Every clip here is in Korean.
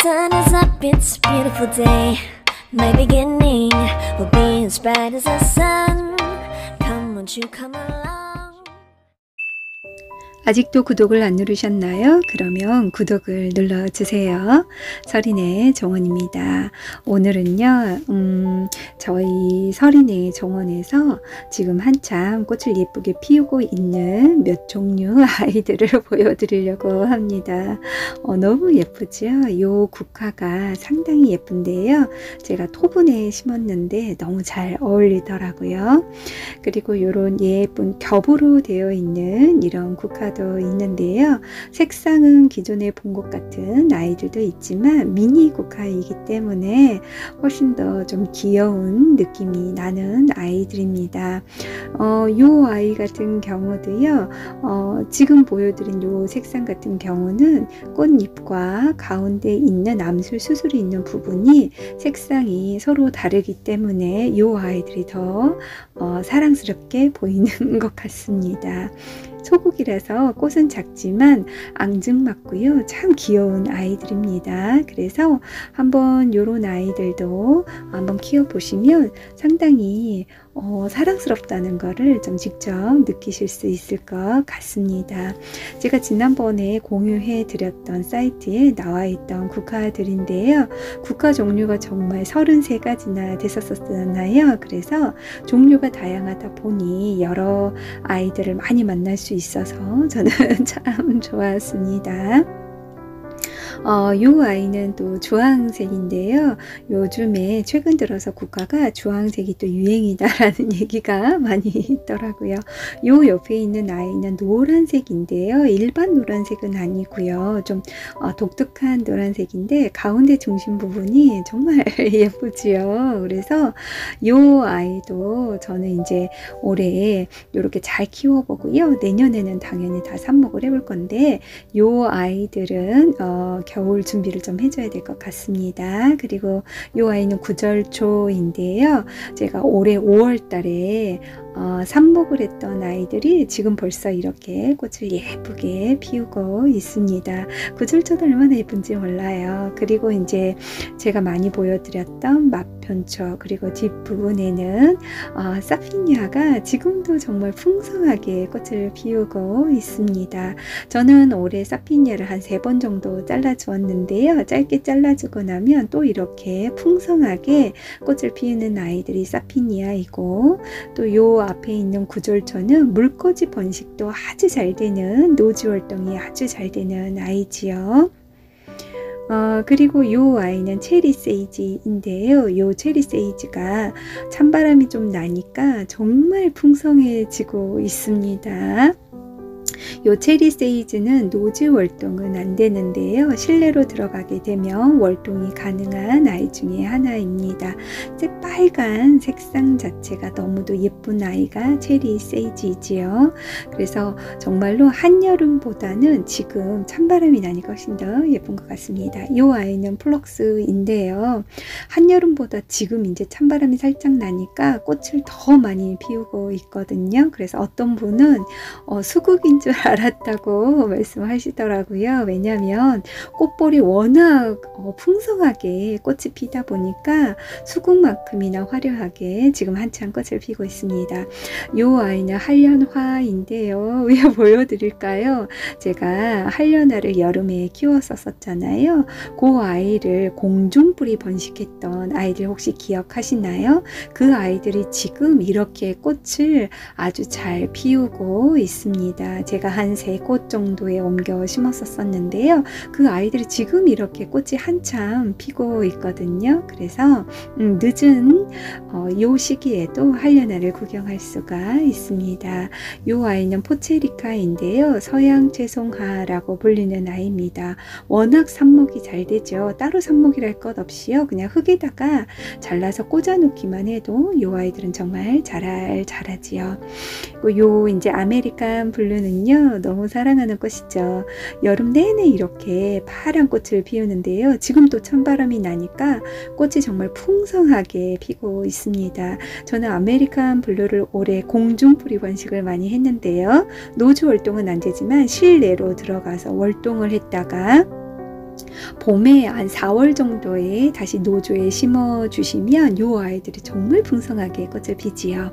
sun is up, it's a beautiful day. My beginning will be as bright as the sun. Come, won't you come along? 아직도 구독을 안 누르셨나요? 그러면 구독을 눌러주세요. 설인의 정원입니다. 오늘은요, 저희 설인의 정원에서 지금 한참 꽃을 예쁘게 피우고 있는 몇 종류 아이들을 보여드리려고 합니다. 너무 예쁘죠? 요 국화가 상당히 예쁜데요. 제가 토분에 심었는데 너무 잘 어울리더라고요. 그리고 요런 예쁜 겹으로 되어 있는 이런 국화도 있는데요. 색상은 기존에 본 것 같은 아이들도 있지만 미니 국화이기 때문에 훨씬 더 좀 귀여운 느낌이 나는 아이들입니다. 요 아이 같은 경우도요. 지금 보여드린 요 색상 같은 경우는 꽃잎과 가운데 있는 암술 수술이 있는 부분이 색상이 서로 다르기 때문에 요 아이들이 더 사랑스럽게 보이는 것 같습니다. 소국이라서 꽃은 작지만 앙증맞고요. 참 귀여운 아이들입니다. 그래서 한번 요런 아이들도 한번 키워보시면 상당히 사랑스럽다는 거를 좀 직접 느끼실 수 있을 것 같습니다. 제가 지난번에 공유해 드렸던 사이트에 나와 있던 국화들인데요. 국화 종류가 정말 33가지나 됐었잖아요. 그래서 종류가 다양하다 보니 여러 아이들을 많이 만날 수 있어서 저는 참 좋았습니다. 요 아이는 또 주황색인데요. 요즘에 최근 들어서 국화가 주황색이 또 유행이다라는 얘기가 많이 있더라고요. 요 옆에 있는 아이는 노란색인데요. 일반 노란색은 아니고요. 좀 독특한 노란색인데 가운데 중심 부분이 정말 예쁘지요. 그래서 요 아이도 저는 이제 올해 이렇게 잘 키워보고요. 내년에는 당연히 다 삽목을 해볼 건데 요 아이들은 겨울 준비를 좀 해줘야 될 것 같습니다. 그리고 이 아이는 구절초인데요. 제가 올해 5월 달에 삽목을 했던 아이들이 지금 벌써 이렇게 꽃을 예쁘게 피우고 있습니다. 구절초도 얼마나 예쁜지 몰라요. 그리고 이제 제가 많이 보여드렸던 마편초 그리고 뒷부분에는 사피니아가 지금도 정말 풍성하게 꽃을 피우고 있습니다. 저는 올해 사피니아를 한 3번 정도 잘라주었는데요. 짧게 잘라주고 나면 또 이렇게 풍성하게 꽃을 피우는 아이들이 사피니아이고 또 요 앞에 있는 구절초는 물꽂이 번식도 아주 잘 되는 노지 활동이 아주 잘 되는 아이지요. 그리고 요 아이는 체리 세이지인데요. 요 체리 세이지가 찬바람이 좀 나니까 정말 풍성해지고 있습니다. 요 체리 세이지는 노지 월동은 안 되는데요. 실내로 들어가게 되면 월동이 가능한 아이 중에 하나입니다. 새빨간 색상 자체가 너무도 예쁜 아이가 체리 세이지이지요. 그래서 정말로 한여름보다는 지금 찬바람이 나니까 훨씬 더 예쁜 것 같습니다. 요 아이는 플럭스인데요. 한여름보다 지금 이제 찬바람이 살짝 나니까 꽃을 더 많이 피우고 있거든요. 그래서 어떤 분은 수국인 줄 알았다고 말씀하시더라고요. 왜냐하면 꽃볼이 워낙 풍성하게 꽃이 피다 보니까 수국만큼이나 화려하게 지금 한참 꽃을 피고 있습니다. 이 아이는 한련화인데요. 왜 보여드릴까요? 제가 한련화를 여름에 키웠었잖아요. 그 아이를 공중뿌리 번식했던 아이들 혹시 기억하시나요? 그 아이들이 지금 이렇게 꽃을 아주 잘 피우고 있습니다. 제가 한 3꽃 정도에 옮겨 심었었는데요. 그 아이들이 지금 이렇게 꽃이 한참 피고 있거든요. 그래서 늦은 요 시기에도 한련화를 구경할 수가 있습니다. 요 아이는 포체리카인데요. 서양 채송화라고 불리는 아이입니다. 워낙 삽목이 잘 되죠. 따로 삽목이랄 것 없이요. 그냥 흙에다가 잘라서 꽂아 놓기만 해도 요 아이들은 정말 자라지요. 요 이제 아메리칸 블루는요. 너무 사랑하는 꽃이죠. 여름 내내 이렇게 파란 꽃을 피우는데요. 지금 또 찬바람이 나니까 꽃이 정말 풍성하게 피고 있습니다. 저는 아메리칸 블루를 올해 공중뿌리 번식을 많이 했는데요. 노주 월동은 안 되지만 실내로 들어가서 월동을 했다가 봄에 한 4월 정도에 다시 노조에 심어 주시면 요 아이들이 정말 풍성하게 꽃을 피지요.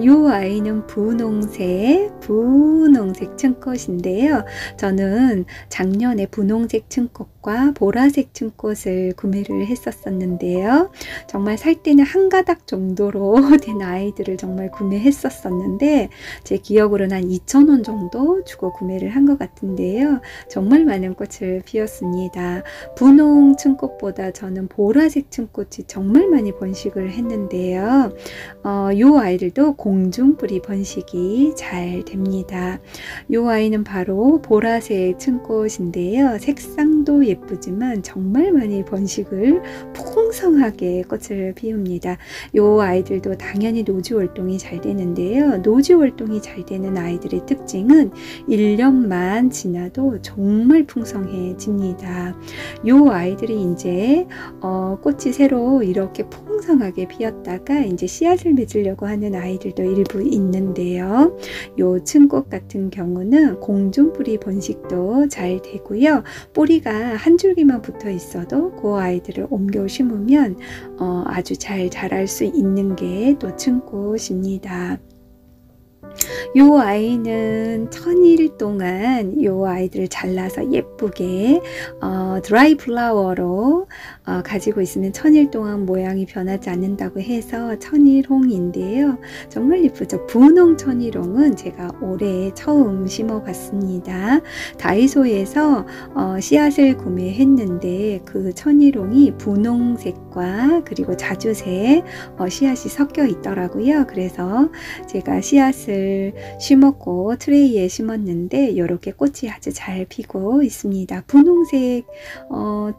요 아이는 분홍색 층꽃인데요. 저는 작년에 분홍색 층꽃과 보라색 층꽃을 구매를 했었는데요. 정말 살 때는 한 가닥 정도로 된 아이들을 정말 구매했었는데 제 기억으로는 한 2,000원 정도 주고 구매를 한 것 같은데요. 정말 많은 꽃을 피웠습니다. 분홍 층꽃보다 저는 보라색 층꽃이 정말 많이 번식을 했는데요. 요 아이들도 공중뿌리 번식이 잘 됩니다. 요 아이는 바로 보라색 층꽃인데요. 색상도 예쁘지만 정말 많이 번식을 풍성하게 꽃을 피웁니다. 요 아이들도 당연히 노지 활동이 잘 되는데요. 노지 활동이 잘 되는 아이들의 특징은 1년만 지나도 정말 풍성해집니다. 요 아이들이 이제 꽃이 새로 이렇게 풍성하게 피었다가 이제 씨앗을 맺으려고 하는 아이들도 일부 있는데요. 요 층꽃 같은 경우는 공중뿌리 번식도 잘 되고요. 뿌리가 한 줄기만 붙어 있어도 그 아이들을 옮겨 심으면 아주 잘 자랄 수 있는 게 또 층꽃입니다. 요 아이는 1000일 동안 요 아이들을 잘라서 예쁘게 드라이 플라워로 가지고 있으면 1000일 동안 모양이 변하지 않는다고 해서 천일홍인데요. 정말 예쁘죠. 분홍 천일홍은 제가 올해 처음 심어 봤습니다. 다이소에서 씨앗을 구매했는데 그 천일홍이 분홍색과 그리고 자주색 씨앗이 섞여 있더라고요. 그래서 제가 씨앗을 심었고 트레이에 심었는데 이렇게 꽃이 아주 잘 피고 있습니다. 분홍색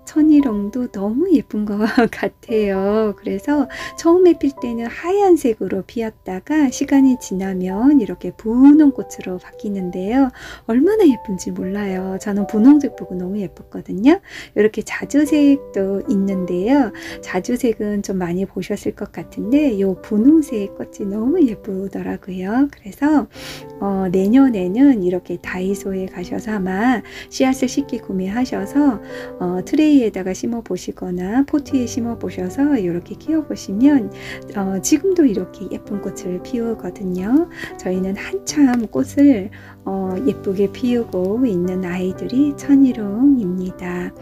천일홍도 너무 예쁜 것 같아요. 그래서 처음에 필 때는 하얀색으로 피었다가 시간이 지나면 이렇게 분홍꽃으로 바뀌는데요. 얼마나 예쁜지 몰라요. 저는 분홍색 보고 너무 예뻤거든요. 이렇게 자주색도 있는데요. 자주색은 좀 많이 보셨을 것 같은데 이 분홍색 꽃이 너무 예쁘더라고요. 그래서 내년에는 이렇게 다이소에 가셔서 아마 씨앗을 쉽게 구매하셔서 트레이에다가 심어 보시거나 포트에 심어 보셔서 이렇게 키워 보시면 지금도 이렇게 예쁜 꽃을 피우거든요. 저희는 한참 꽃을 예쁘게 피우고 있는 아이들이 천일홍입니다.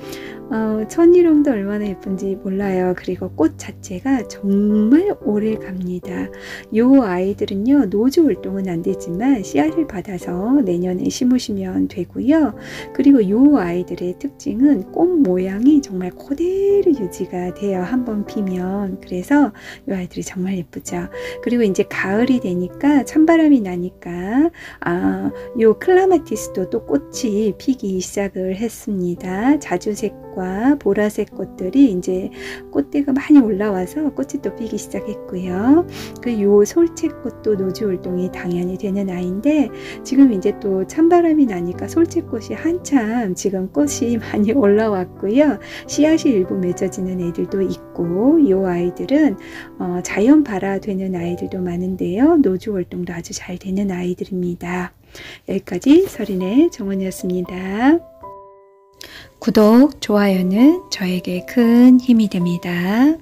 천일홍도 얼마나 예쁜지 몰라요. 그리고 꽃 자체가 정말 오래 갑니다. 요 아이들은요, 노지 활동은 안 되지만 씨앗을 받아서 내년에 심으시면 되고요. 그리고 요 아이들의 특징은 꽃 모양이 정말 그대로 유지가 돼요. 한번 피면. 그래서 요 아이들이 정말 예쁘죠. 그리고 이제 가을이 되니까 찬바람이 나니까 요 클라마티스도 또 꽃이 피기 시작을 했습니다. 자주색과 보라색 꽃들이 이제 꽃대가 많이 올라와서 꽃이 또 피기 시작했고요. 그 요 솔채꽃도 노지 활동이 당연히 되는 아이인데 지금 이제 또 찬바람이 나니까 솔채꽃이 한참 지금 꽃이 많이 올라왔고요. 씨앗이 일부 맺어지는 애들도 있고 요 아이들은 자연 발화되는 아이들도 많은데요. 노지 활동도 아주 잘 되는 아이들입니다. 여기까지 서린의 정원이었습니다. 구독, 좋아요는 저에게 큰 힘이 됩니다.